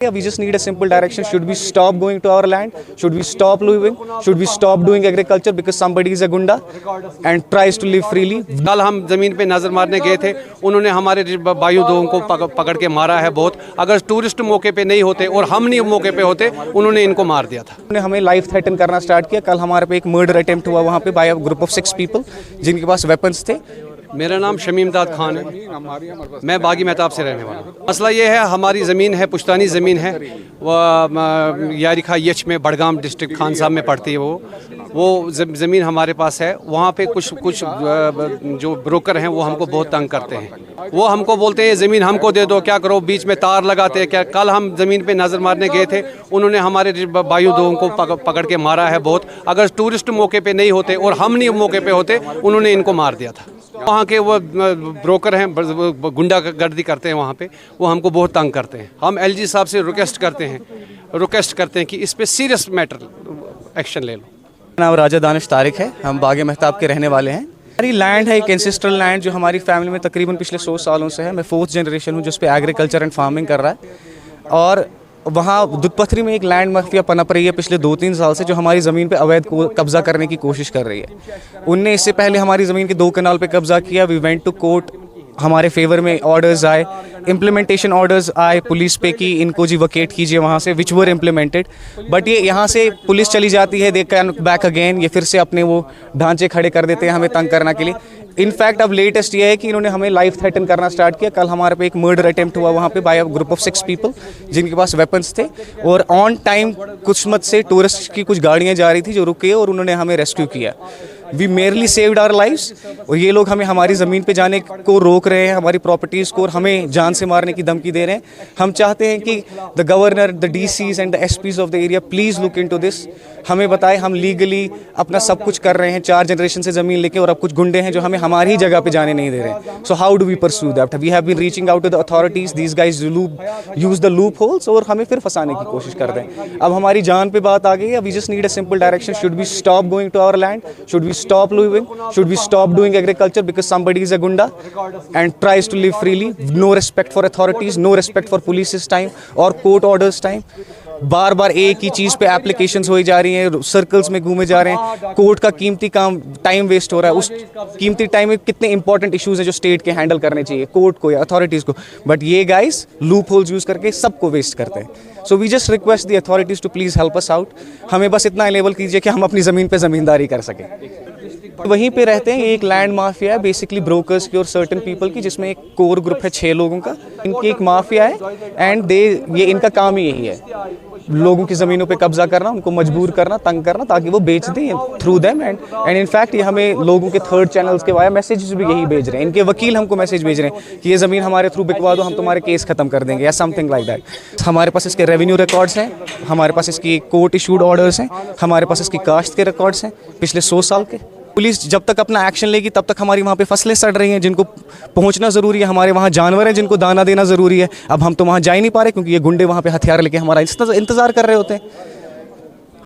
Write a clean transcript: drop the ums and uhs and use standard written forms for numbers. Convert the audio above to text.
Yeah, we just need a simple direction. Should we stop going to our land? Should we stop living? Should we stop doing agriculture because somebody is a gunda and tries to live freely? कल हम ज़मीन पे नज़र मारने गए थे, उन्होंने हमारे भाइयों दोनों को पकड़ के मारा है बहुत। अगर टूरिस्ट मौके पे नहीं होते और हम नहीं मौके पे होते, उन्होंने इनको मार दिया था। उन्होंने हमें लाइफ थ्रेटन करना स्टार्ट किया। कल हमारे पे एक मर्डर अटेम्प्ट हुआ वहाँ पे by a group of 6 people जिनके पास वेपन्स थे। मेरा नाम शमीमदाद खान है, मैं बागी मेहताब से रहने वाला हूँ। मसला ये है, हमारी ज़मीन है, पुश्तानी ज़मीन है, वह यारिखा यच में बड़गाम डिस्ट्रिक्ट खान साहब में पड़ती है। वो ज़मीन हमारे पास है। वहाँ पे कुछ जो ब्रोकर हैं वो हमको बहुत तंग करते हैं। वो हमको बोलते हैं ज़मीन हमको दे दो, क्या करो, बीच में तार लगाते हैं। क्या कल हम ज़मीन पे नज़र मारने गए थे, उन्होंने हमारे भाइयों दोनों को पकड़ के मारा है बहुत। अगर टूरिस्ट मौके पे नहीं होते और हम नहीं मौके पे होते, उन्होंने इनको मार दिया था। वहाँ के वो ब्रोकर हैं, गुंडागर्दी करते हैं वहाँ पे, वो हमको बहुत तंग करते हैं। हम एलजी साहब से रिक्वेस्ट करते हैं कि इस पे सीरियस मैटर एक्शन ले लो। नाम राजा दानिश तारिक है, हम बागे मेहताब के रहने वाले हैं। हमारी लैंड है एक एंसेस्ट्रल लैंड जो हमारी फैमिली में तकरीबन पिछले 100 सालों से है। मैं 4th जनरेशन हूँ जिस पे एग्रीकल्चर एंड फार्मिंग कर रहा है। और वहाँ दुधपथरी में एक लैंड माफिया पनप रही है पिछले 2-3 साल से, जो हमारी ज़मीन पे अवैध कब्जा करने की कोशिश कर रही है। उनने इससे पहले हमारी ज़मीन के 2 कनाल पे कब्जा किया। वी वेंट टू कोर्ट, हमारे फेवर में ऑर्डर्स आए, इम्प्लीमेंटेशन ऑर्डर्स आए पुलिस पे कि इनको जी वकेट कीजिए वहाँ से, विच वर इम्प्लीमेंटेड। बट ये यहाँ से पुलिस चली जाती है, दे कैन बैक अगेन, ये फिर से अपने वो ढांचे खड़े कर देते हैं हमें तंग करने के लिए। इनफैक्ट अब लेटेस्ट ये है कि इन्होंने हमें लाइफ थ्रेटन करना स्टार्ट किया। कल हमारे पे एक मर्डर अटेम्प्ट हुआ वहाँ पे by a group of 6 people जिनके पास वेपन्स थे। और ऑन टाइम कुछ से टूरिस्ट की कुछ गाड़ियाँ जा रही थी जो रुकी और उन्होंने हमें रेस्क्यू किया। We merely saved our lives. और ये लोग हमें हमारी ज़मीन पे जाने को रोक रहे हैं, हमारी प्रॉपर्टीज़ को, और हमें जान से मारने की धमकी दे रहे हैं। हम चाहते हैं कि the governor, the DCs and the SPs of the area please look into this. हमें बताएं, हम लीगली अपना सब कुछ कर रहे हैं 4 जनरेशन से ज़मीन लेके, और अब कुछ गुंडे हैं जो हमें हमारी ही जगह पे जाने नहीं दे रहे। So how do we pursue that? We have been reaching out to the authorities, these guys use the loopholes और हमें फिर फंसाने की कोशिश करते हैं। अब हमारी जान पे बात आ गई है। We just need a simple direction. Should we stop going to our land? Should we stop living? Should we stop doing agriculture because somebody is a gunda and tries to live freely? No respect for authorities, no respect for police's time or court orders time. बार बार एक ही चीज़ पे applications हो जा रही हैं, circles में घूमे जा रहे हैं। कोर्ट का कीमती टाइम वेस्ट हो रहा है। उस कीमती टाइम में कितने इंपॉर्टेंट इश्यूज हैं जो स्टेट के हैंडल करने चाहिए, कोर्ट को या अथॉरिटीज़ को। बट ये गाइस लूप होल्स यूज़ करके सबको वेस्ट करते हैं। So we just request the authorities to please help us out. हमें बस इतना इनेबल कीजिए कि हम अपनी ज़मीन पर ज़मींदारी कर सकें। वहीं पे रहते हैं, एक लैंड माफिया है बेसिकली ब्रोकर्स की और सर्टन पीपल की, जिसमें एक कोर ग्रुप है 6 लोगों का। इनकी एक माफिया है एंड ये इनका काम ही यही है, लोगों की ज़मीनों पे कब्जा करना, उनको मजबूर करना, तंग करना, ताकि वो बेच दें थ्रू देम। एंड इनफैक्ट ये हमें लोगों के 3rd चैनल्स के वाया मैसेजेस भी यही भेज रहे हैं। इनके वकील हमको मैसेज भेज रहे हैं कि ये ज़मीन हमारे थ्रू बिकवा दो, हम तुम्हारे केस ख़त्म कर देंगे या समथिंग लाइक दैट। हमारे पास इसके रेवेन्यू रिकॉर्ड्स हैं, हमारे पास इसकी कोर्ट इशूड ऑर्डर्स हैं, हमारे पास इसकी काश्त के रिकॉर्ड्स हैं पिछले 100 साल के। पुलिस जब तक अपना एक्शन लेगी तब तक हमारी वहाँ पे फसलें सड़ रही हैं जिनको पहुँचना ज़रूरी है, हमारे वहाँ जानवर हैं जिनको दाना देना ज़रूरी है। अब हम तो वहाँ जा ही नहीं पा रहे क्योंकि ये गुंडे वहाँ पे हथियार लेके हमारा इंतज़ार कर रहे होते हैं।